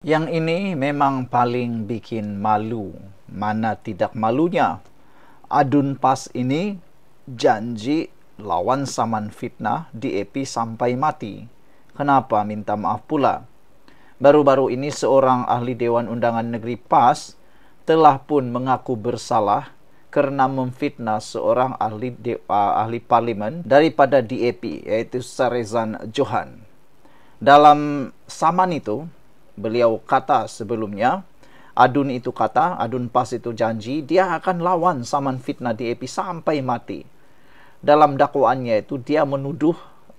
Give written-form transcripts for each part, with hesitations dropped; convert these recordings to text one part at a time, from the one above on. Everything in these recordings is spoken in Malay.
Yang ini memang paling bikin malu. Mana tidak malunya. Adun Pas ini janji lawan Saman fitnah di EP sampai mati. Kenapa minta maaf pula? Baru-baru ini seorang ahli Dewan Undangan Negeri PAS telah pun mengaku bersalah karena memfitnah seorang ahli parlimen daripada DAP, yaitu Serezan Johan. Dalam saman itu, beliau kata sebelumnya, Adun Pas itu janji dia akan lawan Saman fitnah DAP sampai mati. Dalam dakwaannya itu dia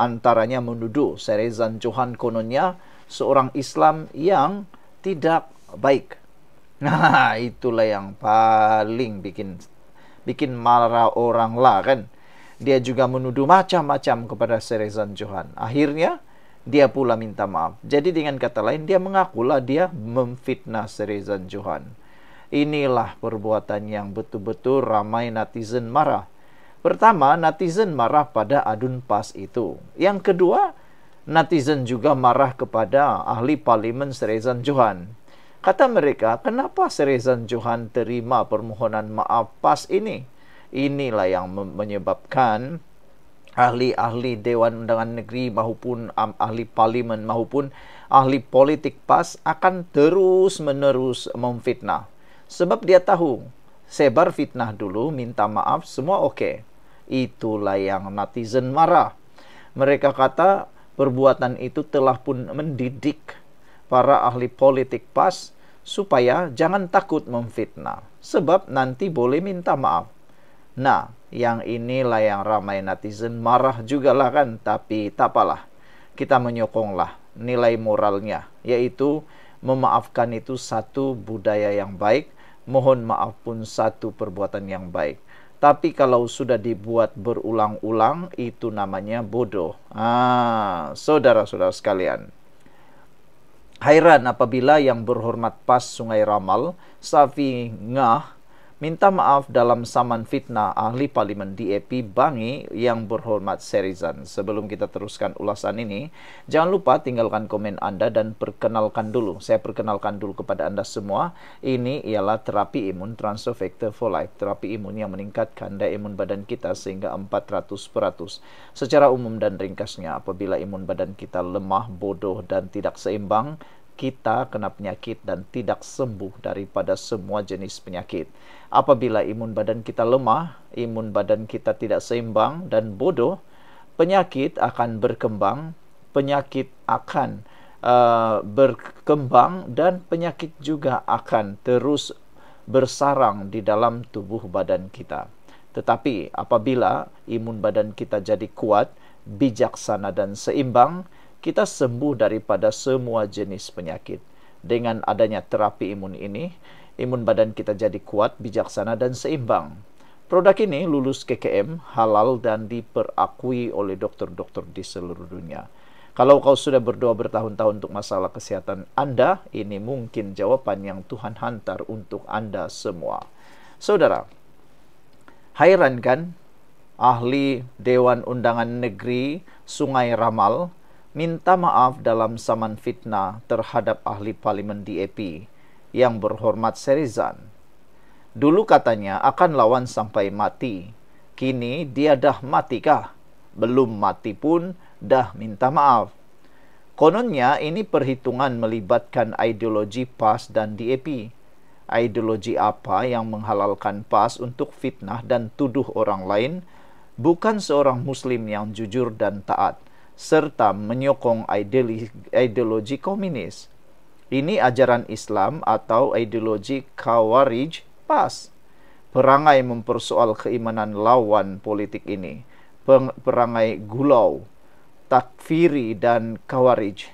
antaranya menuduh Serezan Johan kononnya seorang Islam yang tidak baik. Nah, itulah yang paling bikin marah orang lah kan. Dia juga menuduh macam-macam kepada Serezan Johan. Akhirnya dia pula minta maaf. Jadi dengan kata lain dia mengakulah dia memfitnah Serezan Johan. Inilah perbuatan yang betul-betul ramai netizen marah. Pertama, netizen marah pada Adun Pas itu. Yang kedua, netizen juga marah kepada ahli parlimen Serezan Johan. Kata mereka, kenapa Serezan Johan terima permohonan maaf Pas ini? Inilah yang menyebabkan ahli-ahli Dewan Undangan Negeri maupun ahli parlimen maupun ahli politik PAS akan terus-menerus memfitnah. Sebab dia tahu, sebar fitnah dulu, minta maaf, semua okey. Itulah yang netizen marah. Mereka kata perbuatan itu telah pun mendidik para ahli politik PAS supaya jangan takut memfitnah. Sebab nanti boleh minta maaf. Nah, yang inilah yang ramai netizen marah jugalah kan. Tapi tak apalah. Kita menyokonglah nilai moralnya. Yaitu memaafkan itu satu budaya yang baik. Mohon maaf pun satu perbuatan yang baik. Tapi kalau sudah dibuat berulang-ulang, itu namanya bodoh. Saudara-saudara sekalian. Hairan apabila yang berhormat PAS Sungai Ramal, Safi Ngah, minta maaf dalam saman fitnah ahli parlimen DAP Bangi yang berhormat Serezan. Sebelum kita teruskan ulasan ini, jangan lupa tinggalkan komen Anda dan perkenalkan dulu. Saya perkenalkan dulu kepada Anda semua. Ini ialah terapi imun Transfer Factor for Life. Terapi imun yang meningkatkan daya imun badan kita sehingga 400%. Secara umum dan ringkasnya, apabila imun badan kita lemah, bodoh dan tidak seimbang, kita kena penyakit dan tidak sembuh daripada semua jenis penyakit. Apabila imun badan kita lemah, imun badan kita tidak seimbang dan bodoh, penyakit akan berkembang, dan penyakit juga akan terus bersarang di dalam tubuh badan kita. Tetapi apabila imun badan kita jadi kuat, bijaksana dan seimbang, kita sembuh daripada semua jenis penyakit. Dengan adanya terapi imun ini, imun badan kita jadi kuat, bijaksana dan seimbang. Produk ini lulus KKM, halal dan diperakui oleh dokter-dokter di seluruh dunia. Kalau kau sudah berdoa bertahun-tahun untuk masalah kesehatan Anda, ini mungkin jawaban yang Tuhan hantar untuk Anda semua. Saudara, hairan kan? Ahli Dewan Undangan Negeri Sungai Ramal minta maaf dalam saman fitnah terhadap ahli parlimen DAP yang berhormat Serezan. Dulu katanya akan lawan sampai mati. Kini dia dah mati kah? Belum mati pun dah minta maaf. Kononnya ini perhitungan melibatkan ideologi PAS dan DAP. Ideologi apa yang menghalalkan PAS untuk fitnah dan tuduh orang lain, bukan seorang Muslim yang jujur dan taat, serta menyokong ideologi komunis. Ini ajaran Islam atau ideologi Khawarij PAS. Perangai mempersoal keimanan lawan politik ini. Perangai gulau, takfiri dan Khawarij.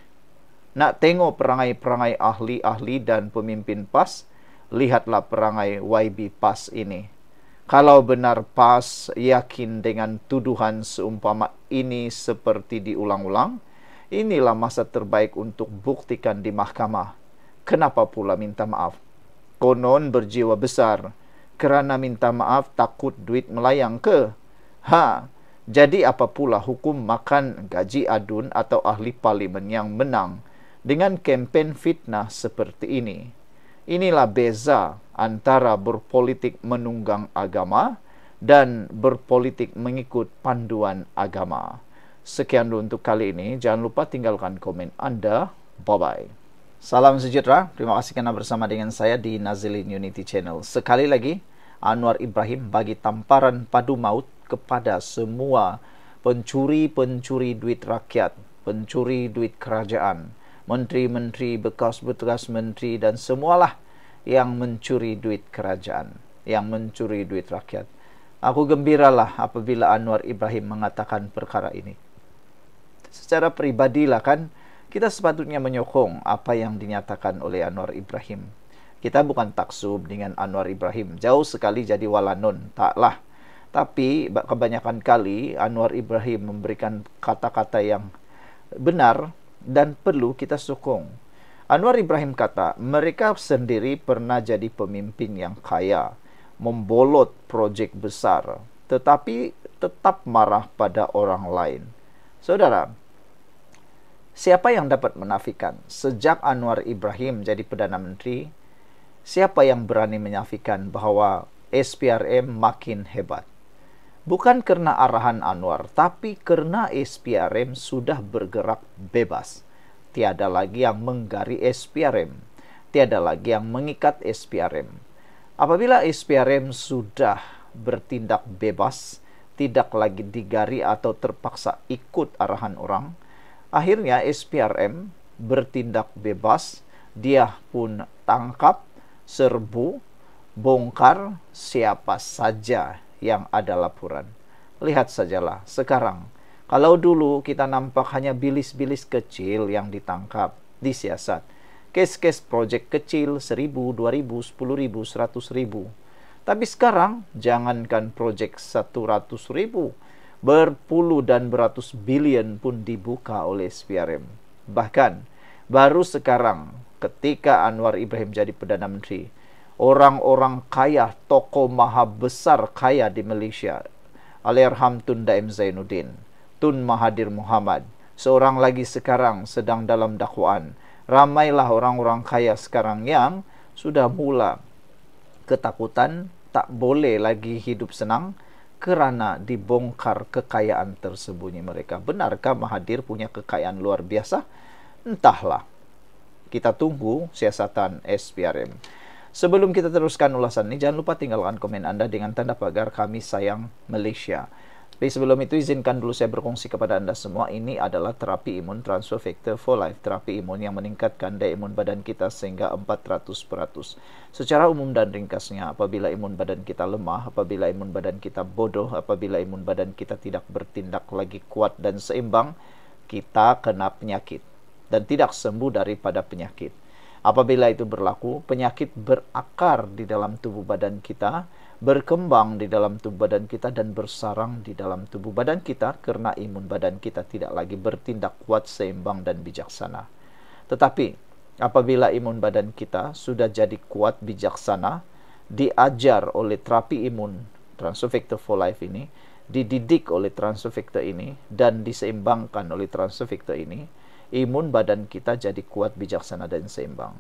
Nak tengok perangai-perangai ahli-ahli dan pemimpin PAS? Lihatlah perangai YB PAS ini. Kalau benar PAS yakin dengan tuduhan seumpama ini seperti diulang-ulang, inilah masa terbaik untuk buktikan di mahkamah. Kenapa pula minta maaf? Konon berjiwa besar. Kerana minta maaf takut duit melayang ke? Jadi apa pula hukum makan gaji adun atau ahli parlimen yang menang dengan kempen fitnah seperti ini. Inilah beza antara berpolitik menunggang agama dan berpolitik mengikut panduan agama. Sekian dulu untuk kali ini. Jangan lupa tinggalkan komen Anda. Bye-bye. Salam sejahtera. Terima kasih karena bersama dengan saya di Nazilin Unity Channel. Sekali lagi, Anwar Ibrahim bagi tamparan padu maut kepada semua pencuri-pencuri duit rakyat, pencuri duit kerajaan, menteri-menteri, bekas menteri, dan semualah yang mencuri duit kerajaan, yang mencuri duit rakyat. Aku gembiralah apabila Anwar Ibrahim mengatakan perkara ini. Secara pribadilah kan, kita sepatutnya menyokong apa yang dinyatakan oleh Anwar Ibrahim. Kita bukan taksub dengan Anwar Ibrahim. Jauh sekali jadi walanon, taklah. Tapi kebanyakan kali Anwar Ibrahim memberikan kata-kata yang benar dan perlu kita sokong. Anwar Ibrahim kata, mereka sendiri pernah jadi pemimpin yang kaya, membolot proyek besar, tetapi tetap marah pada orang lain. Saudara, siapa yang dapat menafikan sejak Anwar Ibrahim jadi Perdana Menteri, siapa yang berani menafikan bahwa SPRM makin hebat? Bukan karena arahan Anwar, tapi karena SPRM sudah bergerak bebas. Tiada lagi yang menggari SPRM, tiada lagi yang mengikat SPRM. Apabila SPRM sudah bertindak bebas, tidak lagi digari atau terpaksa ikut arahan orang, akhirnya SPRM bertindak bebas, dia pun tangkap, serbu, bongkar siapa saja yang ada laporan. Lihat sajalah sekarang. Kalau dulu kita nampak hanya bilis-bilis kecil yang ditangkap, disiasat. Kes-kes proyek kecil 1.000, 2.000, 10.000, 100.000. Tapi sekarang jangankan proyek 100.000, berpuluh dan beratus bilion pun dibuka oleh SPRM. Bahkan baru sekarang ketika Anwar Ibrahim jadi Perdana Menteri, orang-orang kaya, tokoh maha besar kaya di Malaysia, Allahyarham Tun Daim Zainuddin, Tun Mahathir Mohamad, seorang lagi sekarang sedang dalam dakwaan. Ramailah orang-orang kaya sekarang yang sudah mula ketakutan, tak boleh lagi hidup senang kerana dibongkar kekayaan tersembunyi mereka. Benarkah Mahathir punya kekayaan luar biasa? Entahlah. Kita tunggu siasatan SPRM. Sebelum kita teruskan ulasan ini, jangan lupa tinggalkan komen Anda dengan tanda pagar kami sayang Malaysia. Tapi sebelum itu, izinkan dulu saya berkongsi kepada Anda semua. Ini adalah terapi imun Transfer Factor for Life. Terapi imun yang meningkatkan daya imun badan kita sehingga 400%. Secara umum dan ringkasnya, apabila imun badan kita lemah, apabila imun badan kita bodoh, apabila imun badan kita tidak bertindak lagi kuat dan seimbang, kita kena penyakit dan tidak sembuh daripada penyakit. Apabila itu berlaku, penyakit berakar di dalam tubuh badan kita, berkembang di dalam tubuh badan kita dan bersarang di dalam tubuh badan kita karena imun badan kita tidak lagi bertindak kuat, seimbang dan bijaksana. Tetapi apabila imun badan kita sudah jadi kuat, bijaksana, diajar oleh terapi imun Transfer Factor for Life ini, dididik oleh Transfer Factor ini dan diseimbangkan oleh Transfer Factor ini, imun badan kita jadi kuat, bijaksana dan seimbang.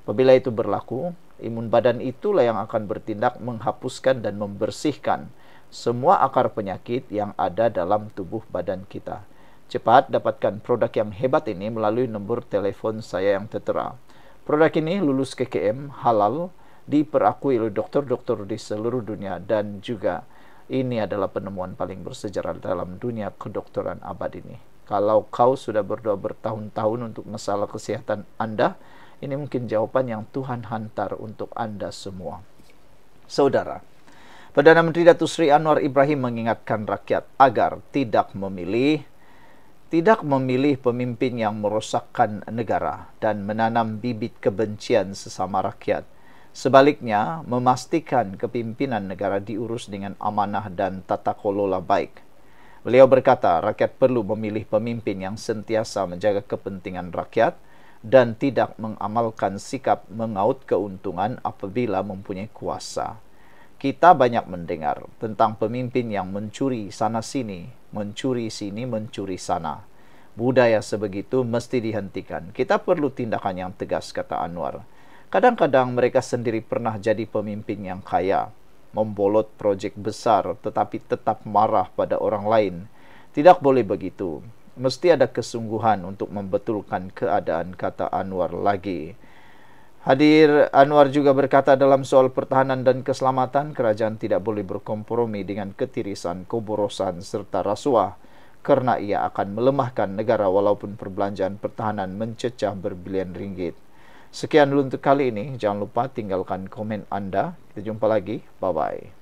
Apabila itu berlaku, imun badan itulah yang akan bertindak menghapuskan dan membersihkan semua akar penyakit yang ada dalam tubuh badan kita. Cepat dapatkan produk yang hebat ini melalui nombor telepon saya yang tertera. Produk ini lulus KKM, halal, diperakui oleh dokter-dokter di seluruh dunia, dan juga ini adalah penemuan paling bersejarah dalam dunia kedokteran abad ini. Kalau kau sudah berdoa bertahun-tahun untuk masalah kesehatan Anda, ini mungkin jawaban yang Tuhan hantar untuk Anda semua. Saudara, Perdana Menteri Datuk Seri Anwar Ibrahim mengingatkan rakyat agar tidak memilih pemimpin yang merosakkan negara dan menanam bibit kebencian sesama rakyat. Sebaliknya, memastikan kepimpinan negara diurus dengan amanah dan tata kelola baik. Beliau berkata, rakyat perlu memilih pemimpin yang sentiasa menjaga kepentingan rakyat dan tidak mengamalkan sikap mengaut keuntungan apabila mempunyai kuasa. Kita banyak mendengar tentang pemimpin yang mencuri sana-sini, mencuri sini, mencuri sana. Budaya sebegitu mesti dihentikan. Kita perlu tindakan yang tegas, kata Anwar. Kadang-kadang mereka sendiri pernah jadi pemimpin yang kaya, membolot proyek besar tetapi tetap marah pada orang lain. Tidak boleh begitu. Mesti ada kesungguhan untuk membetulkan keadaan, kata Anwar lagi. Hadir, Anwar juga berkata dalam soal pertahanan dan keselamatan, kerajaan tidak boleh berkompromi dengan ketirisan, keborosan, serta rasuah, karena ia akan melemahkan negara walaupun perbelanjaan pertahanan mencecah berbilion ringgit. Sekian dulu untuk kali ini. Jangan lupa tinggalkan komen Anda. Kita jumpa lagi. Bye-bye.